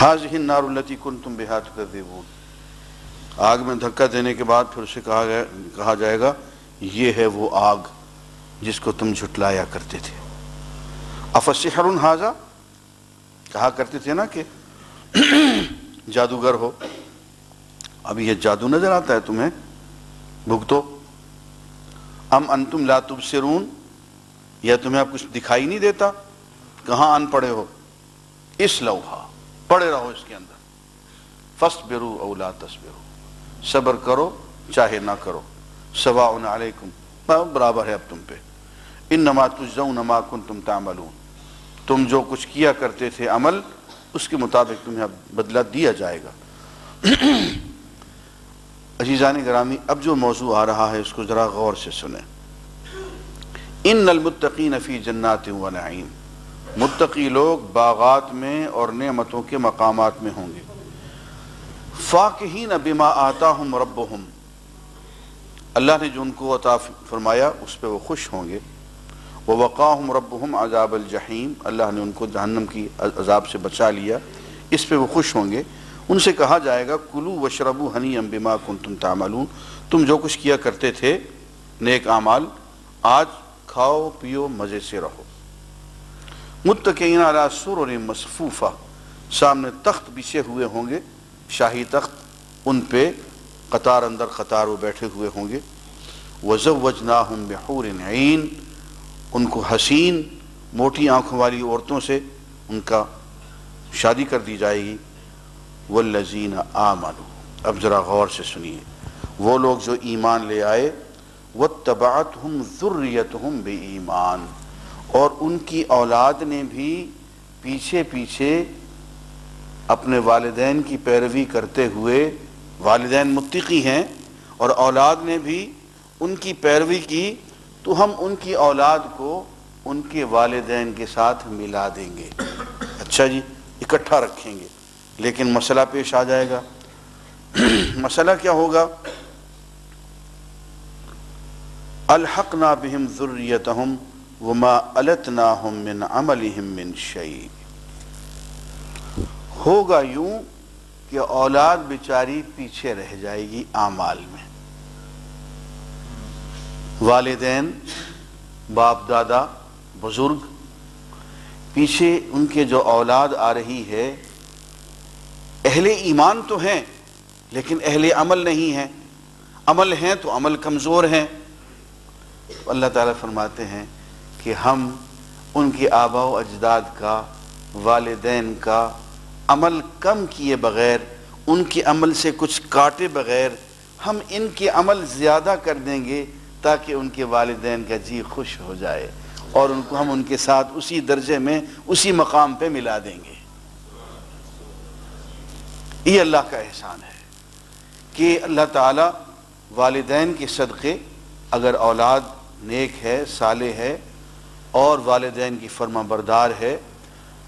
هذه النار التي كنتم بها تكذبون، آگ میں دھکا دینے کے بعد پھر اسے کہا جائے گا یہ ہے وہ آگ جس کو تم جھٹلایا کرتے تھے۔ افسحر ھذا، کہا کرتے تھے نا کہ جادوگر ہو، اب یہ جادو نظر آتا ہے تمہیں، بھگتو۔ ام انتم لا تبصرون، یا تمہیں اب کچھ دکھائی نہیں دیتا، کہاں ان پڑھے ہو؟ اسلوھا، پڑے رہو اس کے اندر، فاصبروا او لا تصبروا، صبر کرو چاہے نہ کرو، سواء علیکم، برابر ہے اب تم پہ، انما تجزون ما کنتم تعملون، تم جو کچھ کیا کرتے تھے عمل اس کے مطابق تمہیں اب بدلہ دیا جائے گا۔ عزیزان گرامی، اب جو موضوع آ رہا ہے اس کو ذرا غور سے سنیں۔ ان المتقین فی جنات و نعیم، متقی لوگ باغات میں اور نعمتوں کے مقامات میں ہوں گے۔ فاکہین بما آتاہم ربہم، اللہ نے جو ان کو عطا فرمایا اس پہ وہ خوش ہوں گے۔ ووقاہم ربہم عذاب الجحیم، اللہ نے ان کو جہنم کی عذاب سے بچا لیا، اس پہ وہ خوش ہوں گے۔ ان سے کہا جائے گا کلوا واشربوا ہنیئا بما کنتم تعملون، تم جو کچھ کیا کرتے تھے نیک اعمال، آج کھاؤ پیو مزے سے رہو۔ متکئین علی سرر مصفوفہ، سامنے تخت بچھے ہوئے ہوں گے، شاہی تخت، ان پہ قطار اندر قطار وہ بیٹھے ہوئے ہوں گے۔ وزوجناہم بحور عین، ان کو حسین موٹی آنکھوں والی عورتوں سے ان کا شادی کر دی جائے گی۔ والذین آمنوا، اب ذرا غور سے سنیے، وہ لوگ جو ایمان لے آئے، واتبعتہم ذریتہم بایمان، اور ان کی اولاد نے بھی پیچھے پیچھے اپنے والدین کی پیروی کرتے ہوئے، والدین متقی ہیں اور اولاد نے بھی ان کی پیروی کی، تو ہم ان کی اولاد کو ان کے والدین کے ساتھ ملا دیں گے۔ اچھا جی، اکٹھا رکھیں گے، لیکن مسئلہ پیش آ جائے گا۔ مسئلہ کیا ہوگا؟ الحقنا بہم ذریتہم وما التناہم من عملہم من شیء، ہوگا یوں کہ اولاد بیچاری پیچھے رہ جائے گی اعمال میں، والدین، باپ دادا، بزرگ، پیچھے ان کے جو اولاد آ رہی ہے، اہل ایمان تو ہیں لیکن اہل عمل نہیں ہیں، عمل ہیں تو عمل کمزور ہیں۔ اللہ تعالیٰ فرماتے ہیں کہ ہم ان کے آباء و اجداد کا، والدین کا عمل کم کیے بغیر، ان کے عمل سے کچھ کاٹے بغیر، ہم ان کے عمل زیادہ کر دیں گے تاکہ ان کے والدین کا جی خوش ہو جائے، اور ان کو ہم ان کے ساتھ اسی درجے میں، اسی مقام پہ ملا دیں گے۔ یہ اللہ کا احسان ہے کہ اللہ تعالیٰ والدین کے صدقے، اگر اولاد نیک ہے، صالح ہے اور والدین کی فرما بردار ہے،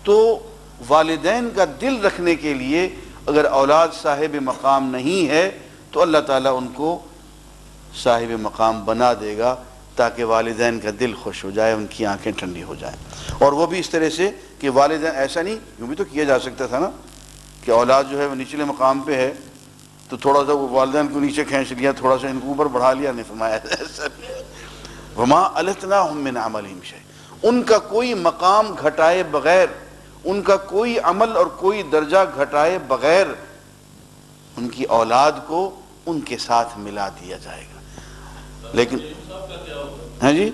تو والدین کا دل رکھنے کے لیے اگر اولاد صاحب مقام نہیں ہے تو اللہ تعالیٰ ان کو صاحب مقام بنا دے گا تاکہ والدین کا دل خوش ہو جائے، ان کی آنکھیں ٹھنڈی ہو جائیں۔ اور وہ بھی اس طرح سے کہ والدین، ایسا نہیں، یوں بھی تو کیا جا سکتا تھا نا کہ اولاد جو ہے وہ نچلے مقام پہ ہے تو تھوڑا سا وہ والدین کو نیچے کھینچ لیا، تھوڑا سا ان کو اوپر بڑھا لیا، نہیں فرمایا وما التناہم من عملہم شیء، ان کا کوئی مقام گھٹائے بغیر، ان کا کوئی عمل اور کوئی درجہ گھٹائے بغیر ان کی اولاد کو ان کے ساتھ ملا دیا جائے گا۔ لیکن ہاں جی،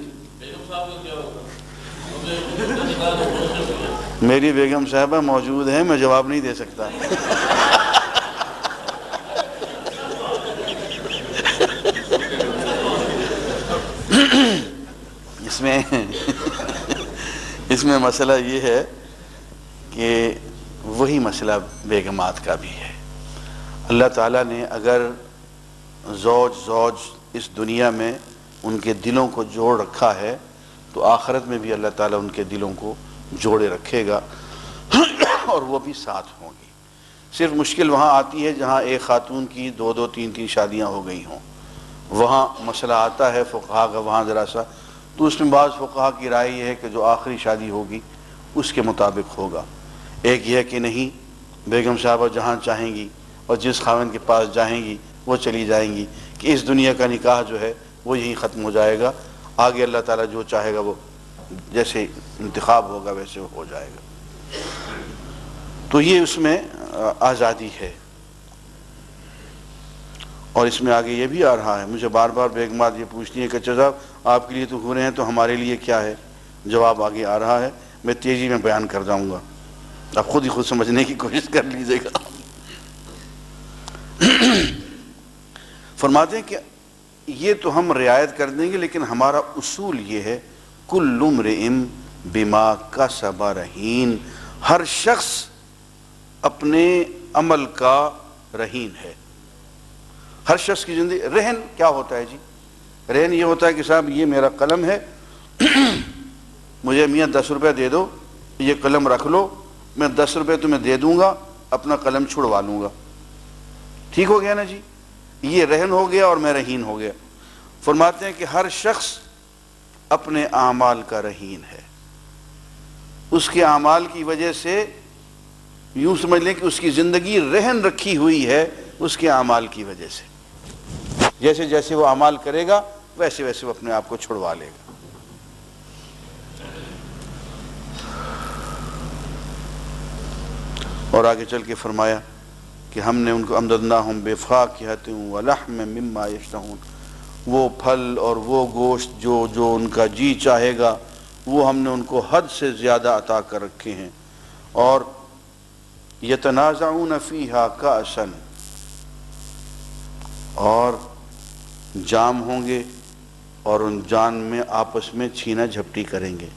میری بیگم صاحبہ موجود ہیں، میں جواب نہیں دے سکتا۔ اس میں مسئلہ یہ ہے کہ وہی مسئلہ بیگمات کا بھی ہے۔ اللہ تعالیٰ نے اگر زوج اس دنیا میں ان کے دلوں کو جوڑ رکھا ہے تو آخرت میں بھی اللہ تعالیٰ ان کے دلوں کو جوڑے رکھے گا اور وہ بھی ساتھ ہوں گی۔ صرف مشکل وہاں آتی ہے جہاں ایک خاتون کی 2 3 شادیاں ہو گئی ہوں، وہاں مسئلہ آتا ہے فقہا کا، وہاں ذرا سا تو اس میں بعض فقہا کی رائے یہ ہے کہ جو آخری شادی ہوگی اس کے مطابق ہوگا۔ ایک یہ کہ نہیں، بیگم صاحبہ جہاں چاہیں گی اور جس خاوند کے پاس جائیں گی وہ چلی جائیں گی کہ اس دنیا کا نکاح جو ہے وہ یہیں ختم ہو جائے گا، آگے اللہ تعالیٰ جو چاہے گا وہ جیسے انتخاب ہوگا ویسے وہ ہو جائے گا۔ تو یہ اس میں آزادی ہے۔ اور اس میں آگے یہ بھی آ رہا ہے، مجھے بار بار بیگمات یہ پوچھتی ہیں کہ اچھا صاحب آپ کے لیے تو ہو رہے ہیں تو ہمارے لیے کیا ہے؟ جواب آگے آ رہا ہے، میں تیزی میں بیان کر جاؤں گا، آپ خود ہی خود سمجھنے کی کوشش کر لیجئے گا۔ فرماتے ہیں کہ یہ تو ہم رعایت کر دیں گے، لیکن ہمارا اصول یہ ہے کل امرئ بما کسب رہین، ہر شخص اپنے عمل کا رہین ہے۔ ہر شخص کی زندگی رہن کیا ہوتا ہے جی؟ رہن یہ ہوتا ہے کہ صاحب یہ میرا قلم ہے، مجھے میاں 10 روپے دے دو، یہ قلم رکھ لو، میں 10 روپے تمہیں دے دوں گا، اپنا قلم چھڑوا لوں گا، ٹھیک ہو گیا نا جی؟ یہ رہن ہو گیا اور میں رہین ہو گیا۔ فرماتے ہیں کہ ہر شخص اپنے اعمال کا رہین ہے، اس کے اعمال کی وجہ سے یوں سمجھ لیں کہ اس کی زندگی رہن رکھی ہوئی ہے اس کے اعمال کی وجہ سے، جیسے جیسے وہ اعمال کرے گا ویسے ویسے وہ اپنے آپ کو چھڑوا لے گا۔ اور آگے چل کے فرمایا کہ ہم نے ان کو امددناہم بفاکہۃ ولحم مما یشتہون، وہ پھل اور وہ گوشت جو ان کا جی چاہے گا وہ ہم نے ان کو حد سے زیادہ عطا کر رکھے ہیں۔ اور یتنازعون فیہا کأسا، اور جام ہوں گے اور ان جان میں آپس میں چھینا جھپٹی کریں گے۔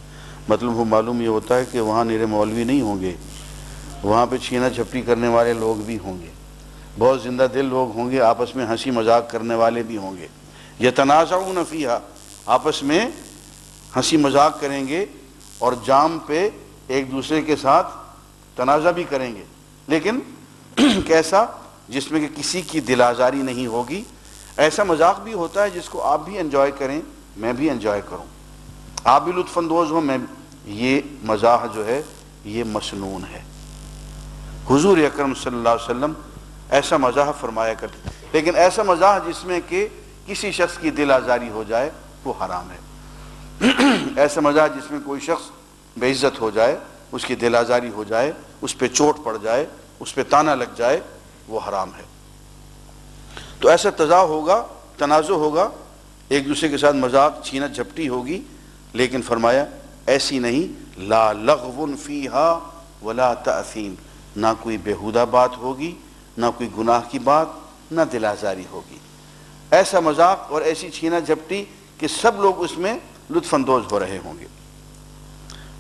مطلب وہ معلوم یہ ہوتا ہے کہ وہاں نیرے مولوی نہیں ہوں گے، وہاں پہ چھینا جھپٹی کرنے والے لوگ بھی ہوں گے، بہت زندہ دل لوگ ہوں گے، آپس میں ہنسی مذاق کرنے والے بھی ہوں گے۔ یتنازعون فیہا، آپس میں ہنسی مذاق کریں گے اور جام پہ ایک دوسرے کے ساتھ تنازع بھی کریں گے، لیکن کیسا؟ جس میں کہ کسی کی دل آزاری نہیں ہوگی۔ ایسا مذاق بھی ہوتا ہے جس کو آپ بھی انجوائے کریں، میں بھی انجوائے کروں، آپ بھی لطف اندوز ہوں، میں یہ مزاح جو ہے یہ مسنون ہے۔ حضور اکرم صلی اللہ علیہ وسلم ایسا مزاح فرمایا کرتے، لیکن ایسا مزاح جس میں کہ کسی شخص کی دل آزاری ہو جائے وہ حرام ہے۔ ایسا مزاح جس میں کوئی شخص بے عزت ہو جائے، اس کی دل آزاری ہو جائے، اس پہ چوٹ پڑ جائے، اس پہ تانا لگ جائے، وہ حرام ہے۔ تو ایسا تضاع ہوگا، تنازع ہوگا، ایک دوسرے کے ساتھ مذاق چھینا جھپٹی ہوگی، لیکن فرمایا ایسی نہیں، لا لغو فیہا ولا تأثیم، نہ کوئی بیہودہ بات ہوگی، نہ کوئی گناہ کی بات، نہ دل آزاری ہوگی۔ ایسا مذاق اور ایسی چھینا جھپٹی کہ سب لوگ اس میں لطف اندوز ہو رہے ہوں گے۔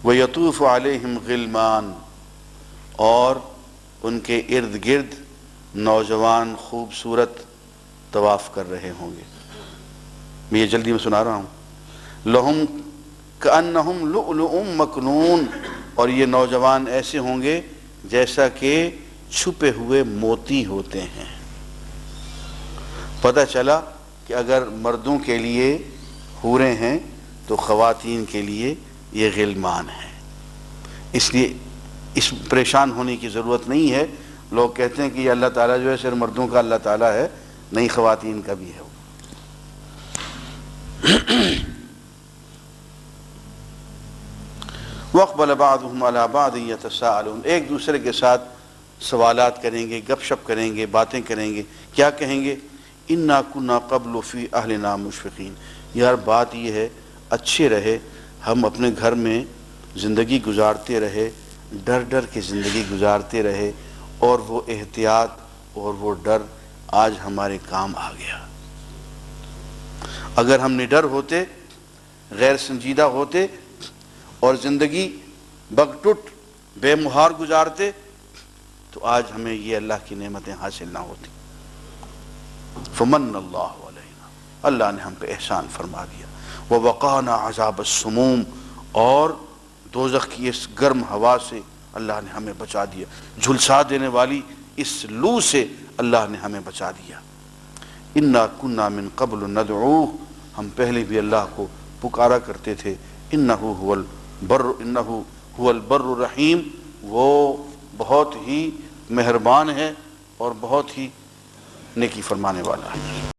وَيَطُوفُ عَلَيْهِمْ غِلْمَانٌ، اور ان کے ارد گرد نوجوان خوبصورت طواف کر رہے ہوں گے۔ میں یہ جلدی میں سنا رہا ہوں۔ لَهُمْ كَأَنَّهُمْ لُؤْلُؤٌ مَكْنُونٌ، اور یہ نوجوان ایسے ہوں گے جیسا کہ چھپے ہوئے موتی ہوتے ہیں۔ پتہ چلا کہ اگر مردوں کے لیے حوریں ہیں تو خواتین کے لیے یہ غلمان ہیں، اس لیے اس پریشان ہونے کی ضرورت نہیں ہے۔ لوگ کہتے ہیں کہ یہ اللہ تعالیٰ جو ہے صرف مردوں کا اللہ تعالیٰ ہے، نہیں، خواتین کا بھی ہے۔ وَأَقْبَلَ بَعْضُهُمْ عَلَى بَعْضٍ يَتَسَاءَلُونَ، ایک دوسرے کے ساتھ سوالات کریں گے، گپ شپ کریں گے، باتیں کریں گے۔ کیا کہیں گے؟ اِنَّا كُنَّا قَبْلُ فِي أَهْلِنَا مُشْفِقِينَ، یار بات یہ ہے اچھے رہے ہم اپنے گھر میں زندگی گزارتے رہے، ڈر ڈر کے زندگی گزارتے رہے، اور وہ احتیاط اور وہ ڈر آج ہمارے کام آ گیا۔ اگر ہم نڈر ہوتے، غیر سنجیدہ ہوتے اور زندگی بگٹٹ بے مہار گزارتے تو آج ہمیں یہ اللہ کی نعمتیں حاصل نہ ہوتی۔ فمن اللہ علینا، اللہ نے ہم پہ احسان فرما دیا۔ ووقانا عذاب السموم، اور دوزخ کی اس گرم ہوا سے اللہ نے ہمیں بچا دیا، جھلسا دینے والی اس لو سے اللہ نے ہمیں بچا دیا۔ انا کنا من قبل ندعوہ، ہم پہلے بھی اللہ کو پکارا کرتے تھے۔ انہ هو البر الرحیم، وہ بہت ہی مہربان ہے اور بہت ہی نیکی فرمانے والا ہے۔